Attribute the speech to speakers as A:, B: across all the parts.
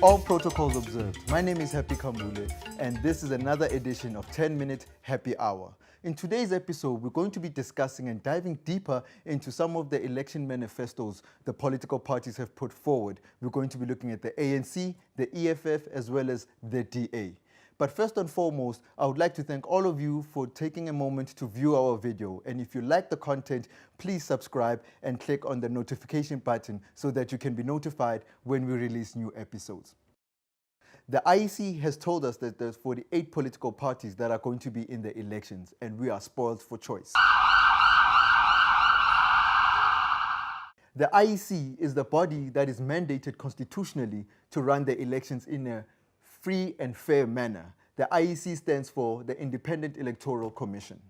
A: All protocols observed. My name is Happy Kambule, and this is another edition of 10-Minute Happy Hour. In today's episode, we're going to be discussing and diving deeper into some of the election manifestos the political parties have put forward. We're going to be looking at the ANC, the EFF, as well as the DA. But first and foremost, I would like to thank all of you for taking a moment to view our video. And if you like the content, please subscribe and click on the notification button so that you can be notified when we release new episodes. The IEC has told us that there's 48 political parties that are going to be in the elections, and we are spoiled for choice. The IEC is the body that is mandated constitutionally to run the elections in a free and fair manner. The IEC stands for the Independent Electoral Commission.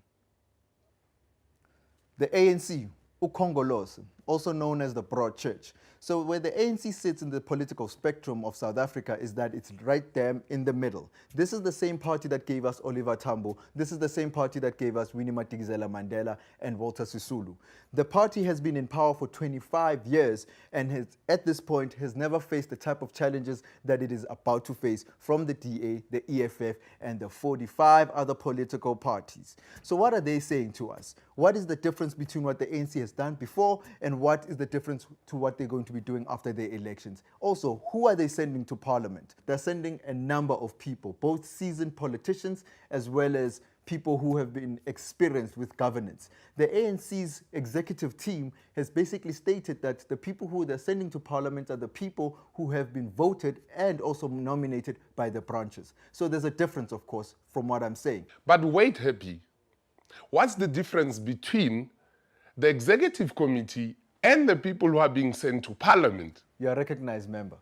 A: The ANC, uKhongolose, also known as the Broad Church. So where the ANC sits in the political spectrum of South Africa is that it's right there in the middle. This is the same party that gave us Oliver Tambo. This is the same party that gave us Winnie Madikizela-Mandela and Walter Sisulu. The party has been in power for 25 years and has, at this point, has never faced the type of challenges that it is about to face from the DA, the EFF, and the 45 other political parties. So what are they saying to us? What is the difference between what the ANC has done before and what is the difference to what they're going to be doing after the elections? Also, who are they sending to parliament? They're sending a number of people, both seasoned politicians as well as people who have been experienced with governance. The ANC's executive team has basically stated that the people who they're sending to parliament are the people who have been voted and also nominated by the branches. So there's a difference, of course, from what I'm saying.
B: But wait, Happy, what's the difference between the executive committee and the people who are being sent to parliament?
A: You're a recognized member.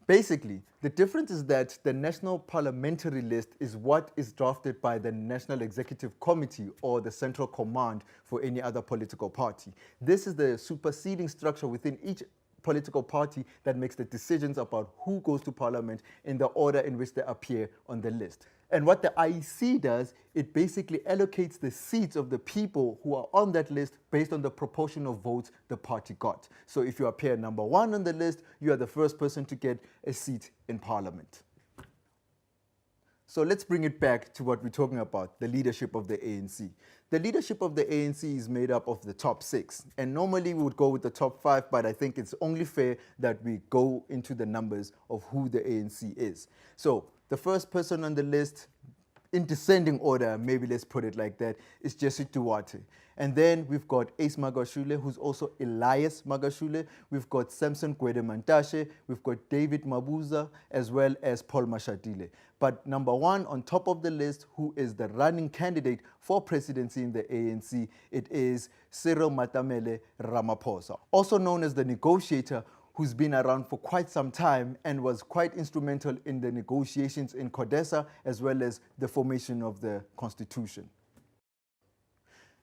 A: Basically, the difference is that the National Parliamentary List is what is drafted by the National Executive Committee or the Central Command for any other political party. This is the superseding structure within each political party that makes the decisions about who goes to parliament in the order in which they appear on the list. And what the IEC does, it basically allocates the seats of the people who are on that list based on the proportion of votes the party got. So if you appear number 1 on the list, you are the first person to get a seat in parliament. So let's bring it back to what we're talking about, the leadership of the ANC. The leadership of the ANC is made up of the top 6. And normally we would go with the top 5, but I think it's only fair that we go into the numbers of who the ANC is. So the first person on the list, in descending order, maybe let's put it like that, is Jesse Duarte. And then we've got Ace Magashule, who's also Elias Magashule. We've got Samson Gwede-Mantashe. We've got David Mabuza, as well as Paul Mashatile. But number 1 on top of the list, who is the running candidate for presidency in the ANC, it is Cyril Matamele Ramaphosa, also known as the negotiator, who's been around for quite some time and was quite instrumental in the negotiations in CODESA as well as the formation of the Constitution.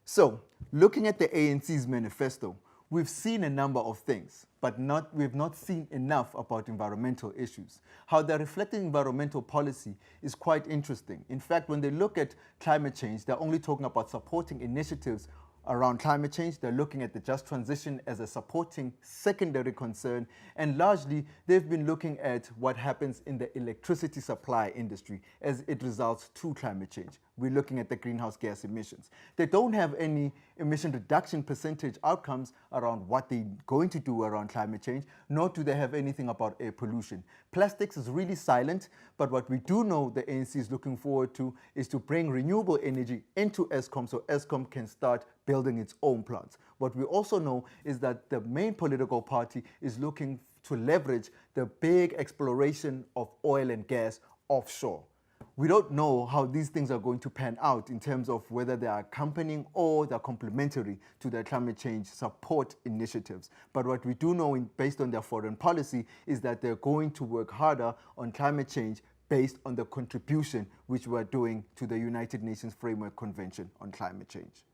A: So, looking at the ANC's manifesto, we've seen a number of things, but we've not seen enough about environmental issues. How they're reflecting environmental policy is quite interesting. In fact, when they look at climate change, they're only talking about supporting initiatives around climate change. They're looking at the just transition as a supporting secondary concern, and largely they've been looking at what happens in the electricity supply industry as it results to climate change. We're looking at the greenhouse gas emissions. They don't have any emission reduction percentage outcomes around what they're going to do around climate change, nor do they have anything about air pollution. Plastics is really silent, but what we do know the ANC is looking forward to is to bring renewable energy into Eskom so Eskom can start building its own plants. What we also know is that the main political party is looking to leverage the big exploration of oil and gas offshore. We don't know how these things are going to pan out in terms of whether they are accompanying or they're complementary to their climate change support initiatives. But what we do know based on their foreign policy is that they're going to work harder on climate change based on the contribution which we're doing to the United Nations Framework Convention on Climate Change.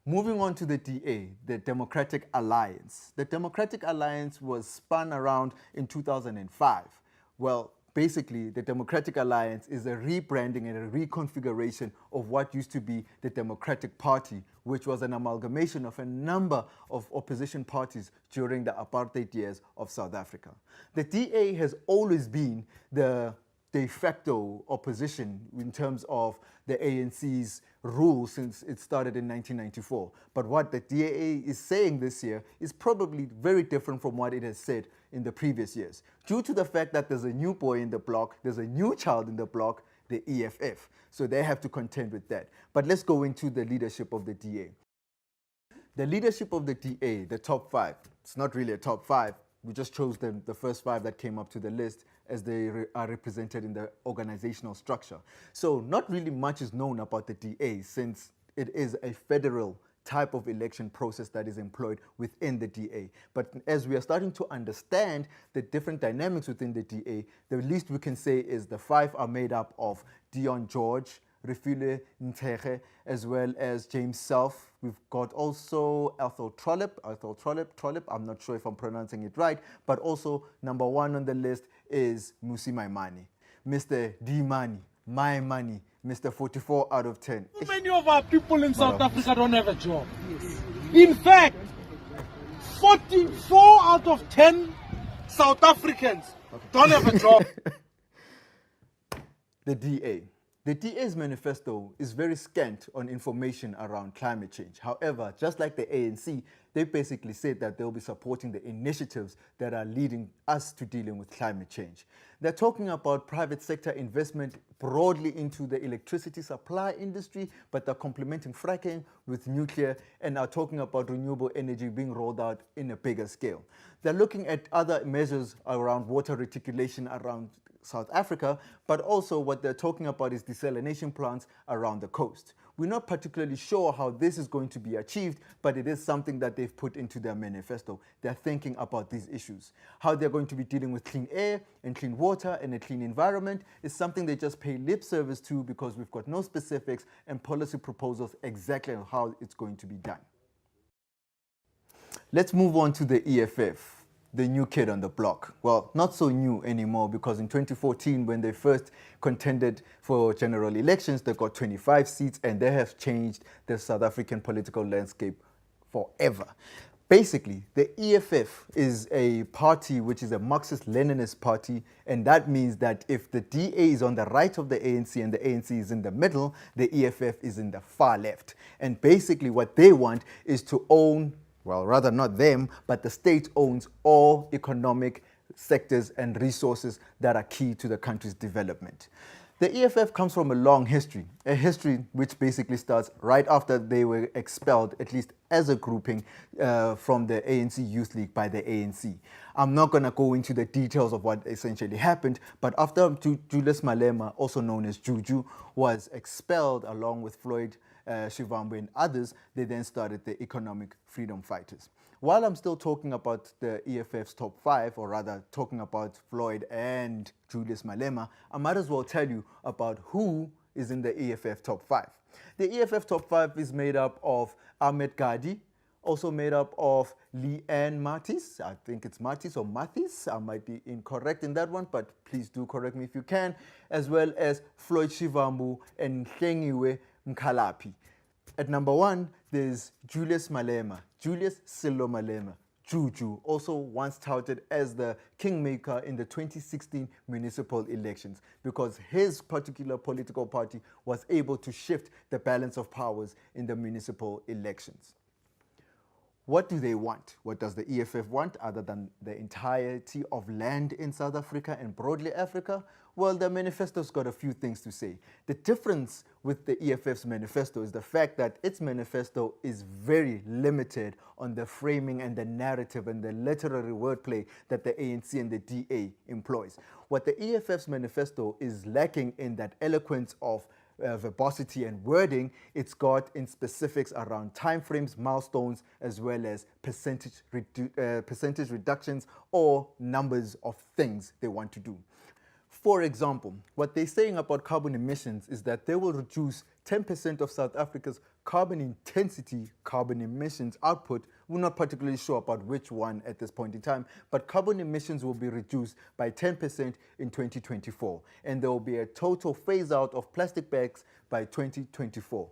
A: Moving on to the DA, the Democratic Alliance. The Democratic Alliance was spun around in 2005. Well, Basically, the Democratic Alliance is a rebranding and a reconfiguration of what used to be the Democratic Party, which was an amalgamation of a number of opposition parties during the apartheid years of South Africa. The DA has always been the de facto opposition in terms of the ANC's rule since it started in 1994. But what the DA is saying this year is probably very different from what it has said in the previous years, due to the fact that there's a new boy in the block, there's a new child in the block, the EFF. So they have to contend with that. But let's go into the leadership of the DA. The leadership of the DA, the top five, it's not really a top five. We just chose them, the first five that came up to the list, as they are represented in the organizational structure. So not really much is known about the DA, since it is a federal type of election process that is employed within the DA. But as we are starting to understand the different dynamics within the DA, the least we can say is the five are made up of Dion George, Refile Ntere, as well as James Self. We've got also Ethel Trollip, I'm not sure if I'm pronouncing it right, but also number one on the list is Musi Maimane, Mr. D Money, My Money, Mr. 44 out of 10.
C: Many of our people in South Africa don't have a job. In fact, 44 out of 10 South Africans don't have a job.
A: The DA. The DA's manifesto is very scant on information around climate change. However, just like the ANC, they basically said that they'll be supporting the initiatives that are leading us to dealing with climate change. They're talking about private sector investment broadly into the electricity supply industry, but they're complementing fracking with nuclear and are talking about renewable energy being rolled out in a bigger scale. They're looking at other measures around water reticulation around South Africa, but also what they're talking about is desalination plants around the coast. We're not particularly sure how this is going to be achieved, but it is something that they've put into their manifesto. They're thinking about these issues. How they're going to be dealing with clean air and clean water and a clean environment is something they just pay lip service to, because we've got no specifics and policy proposals exactly on how it's going to be done. Let's move on to the EFF. The new kid on the block. Well, not so new anymore, because in 2014, when they first contended for general elections, they got 25 seats, and they have changed the South African political landscape forever. Basically, the EFF is a party which is a Marxist-Leninist party, and that means that if the DA is on the right of the ANC and the ANC is in the middle, the EFF is in the far left. And basically what they want is to own, well, rather not them, but the state owns all economic sectors and resources that are key to the country's development. The EFF comes from a long history, a history which basically starts right after they were expelled, at least as a grouping, from the ANC Youth League by the ANC. I'm not going to go into the details of what essentially happened, but after Julius Malema, also known as Juju, was expelled along with Floyd Shivambu and others, they then started the Economic Freedom Fighters. While I'm still talking about the EFF's top five, or rather talking about Floyd and Julius Malema, I might as well tell you about who is in the EFF top five. The EFF top five is made up of Ahmed Gadi, also made up of Leanne Mathis, I think it's Mathis or Mathis, I might be incorrect in that one, but please do correct me if you can, as well as Floyd Shivambu and Hlengiwe Mkalapi. At number one, there's Julius Malema, Julius Sello Malema, Juju, also once touted as the kingmaker in the 2016 municipal elections, because his particular political party was able to shift the balance of powers in the municipal elections. What do they want? What does the EFF want other than the entirety of land in South Africa and broadly Africa? Well, the manifesto's got a few things to say. The difference with the EFF's manifesto is the fact that its manifesto is very limited on the framing and the narrative and the literary wordplay that the ANC and the DA employs. What the EFF's manifesto is lacking in that eloquence of verbosity and wording, it's got in specifics around timeframes, milestones, as well as percentage reductions or numbers of things they want to do. For example, what they're saying about carbon emissions is that they will reduce 10% of South Africa's carbon intensity, carbon emissions output, we're not particularly sure about which one at this point in time, but carbon emissions will be reduced by 10% in 2024. And there will be a total phase out of plastic bags by 2024.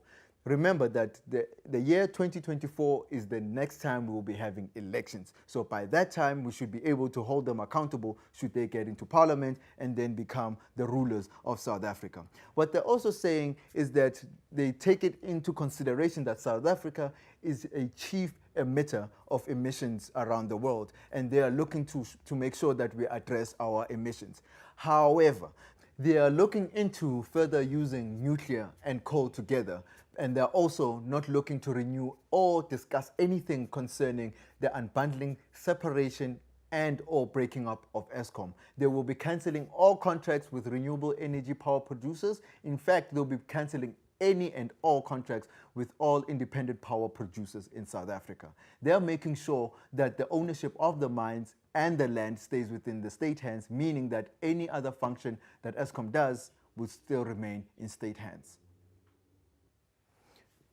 A: Remember that the year 2024 is the next time we will be having elections. So by that time, we should be able to hold them accountable should they get into parliament and then become the rulers of South Africa. What they're also saying is that they take it into consideration that South Africa is a chief emitter of emissions around the world, and they are looking to make sure that we address our emissions. However, they are looking into further using nuclear and coal together, and they're also not looking to renew or discuss anything concerning the unbundling, separation, and or breaking up of Eskom. They will be cancelling all contracts with renewable energy power producers. In fact, they'll be cancelling any and all contracts with all independent power producers in South Africa. They're making sure that the ownership of the mines and the land stays within the state hands, meaning that any other function that Eskom does will still remain in state hands.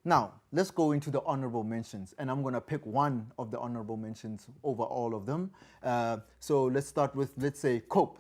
A: Now, let's go into the honorable mentions, and I'm going to pick one of the honorable mentions over all of them. So let's start with, let's say, COPE.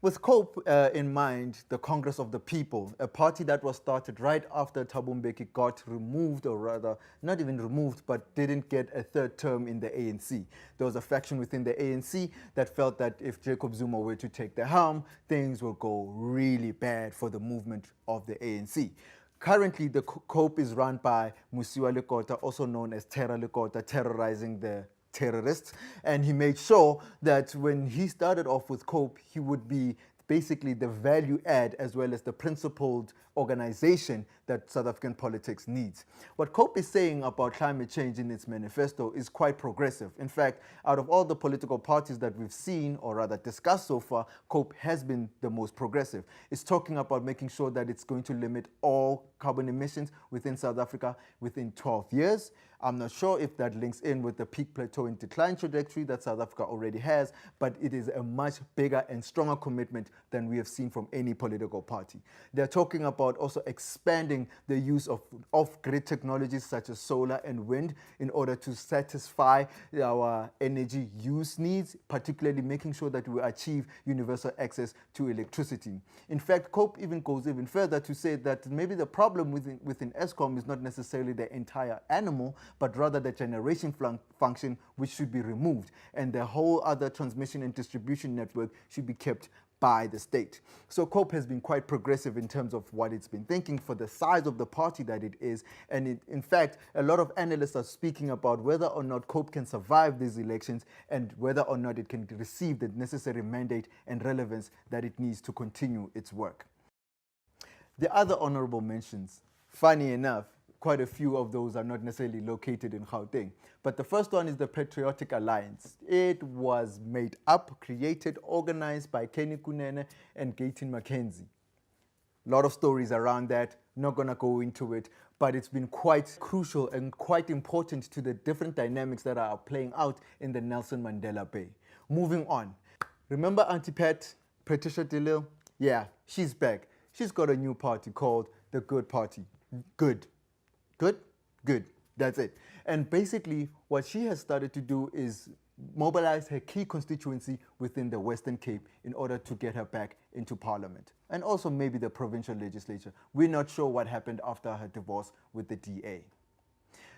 A: With COPE in mind, the Congress of the People, a party that was started right after Thabo Mbeki got removed, or rather, not even removed, but didn't get a third term in the ANC. There was a faction within the ANC that felt that if Jacob Zuma were to take the helm, things will go really bad for the movement of the ANC. Currently, the COPE is run by Musiwa Lekota, also known as Terror Lekota, terrorizing the terrorists. And he made sure that when he started off with COPE, he would be basically the value add as well as the principled organization that South African politics needs. What COPE is saying about climate change in its manifesto is quite progressive. In fact, out of all the political parties that we've seen, or rather discussed so far, COPE has been the most progressive. It's talking about making sure that it's going to limit all carbon emissions within South Africa within 12 years. I'm not sure if that links in with the peak plateau and decline trajectory that South Africa already has, but it is a much bigger and stronger commitment than we have seen from any political party. They're talking about also expanding the use of off-grid technologies such as solar and wind in order to satisfy our energy use needs, particularly making sure that we achieve universal access to electricity. In fact, COPE even goes even further to say that maybe the problem within Eskom is not necessarily the entire animal, but rather the generation function, which should be removed, and the whole other transmission and distribution network should be kept by the state. So COPE has been quite progressive in terms of what it's been thinking for the size of the party that it is. And in fact, a lot of analysts are speaking about whether or not COPE can survive these elections and whether or not it can receive the necessary mandate and relevance that it needs to continue its work. The other honorable mentions, funny enough, quite a few of those are not necessarily located in Gauteng. But the first one is the Patriotic Alliance. It was made up, created, organized by Kenny Kunene and Gayton McKenzie. A lot of stories around that, not going to go into it, but it's been quite crucial and quite important to the different dynamics that are playing out in the Nelson Mandela Bay. Moving on. Remember Auntie Pat, Patricia de Lille? Yeah, she's back. She's got a new party called the Good Party. Good. Good? Good. That's it. And basically, what she has started to do is mobilize her key constituency within the Western Cape in order to get her back into parliament. And also maybe the provincial legislature. We're not sure what happened after her divorce with the DA.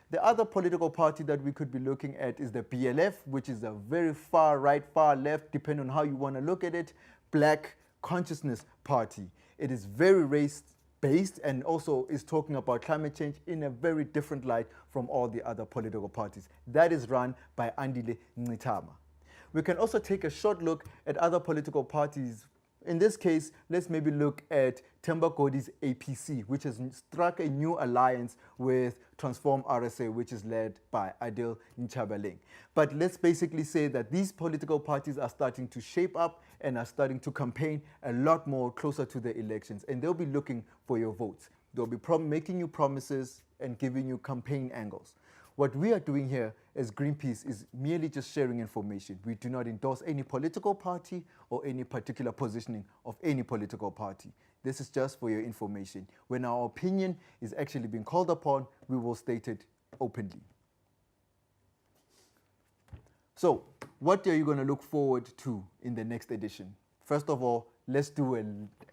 A: The other political party that we could be looking at is the BLF, which is a very far right, far left, depending on how you want to look at it, Black Consciousness Party. It is very race-based and also is talking about climate change in a very different light from all the other political parties. That is run by Andile Ncitama. We can also take a short look at other political parties. In this case, let's maybe look at Themba Godi's APC, which has struck a new alliance with Transform RSA, which is led by Adil Nchabaleng. But let's basically say that these political parties are starting to shape up and are starting to campaign a lot more closer to the elections, and they'll be looking for your votes. They'll be making you promises and giving you campaign angles. What we are doing here as Greenpeace is merely just sharing information. We do not endorse any political party or any particular positioning of any political party. This is just for your information. When our opinion is actually being called upon, we will state it openly. So, what are you going to look forward to in the next edition? First of all, let's do a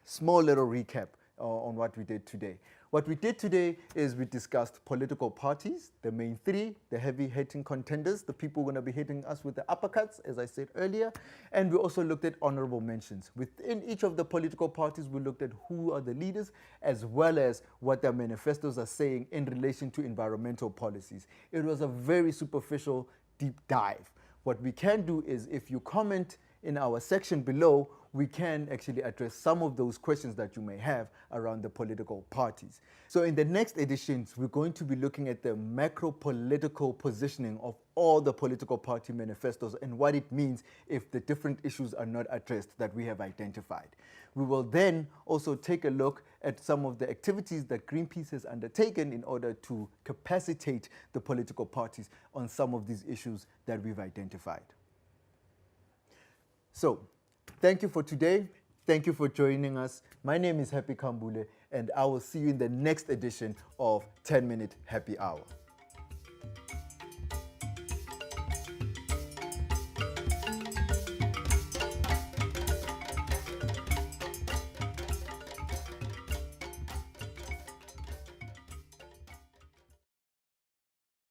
A: small little recap on what we did today. What we did today is we discussed political parties, the main three, the heavy-hitting contenders, the people who are going to be hitting us with the uppercuts, as I said earlier, and we also looked at honourable mentions. Within each of the political parties, we looked at who are the leaders, as well as what their manifestos are saying in relation to environmental policies. It was a very superficial deep dive. What we can do is, if you comment in our section below, we can actually address some of those questions that you may have around the political parties. So in the next editions, we're going to be looking at the macro political positioning of all the political party manifestos and what it means if the different issues are not addressed that we have identified. We will then also take a look at some of the activities that Greenpeace has undertaken in order to capacitate the political parties on some of these issues that we've identified. So, thank you for today. Thank you for joining us. My name is Happy Kambule, and I will see you in the next edition of 10-Minute Happy Hour.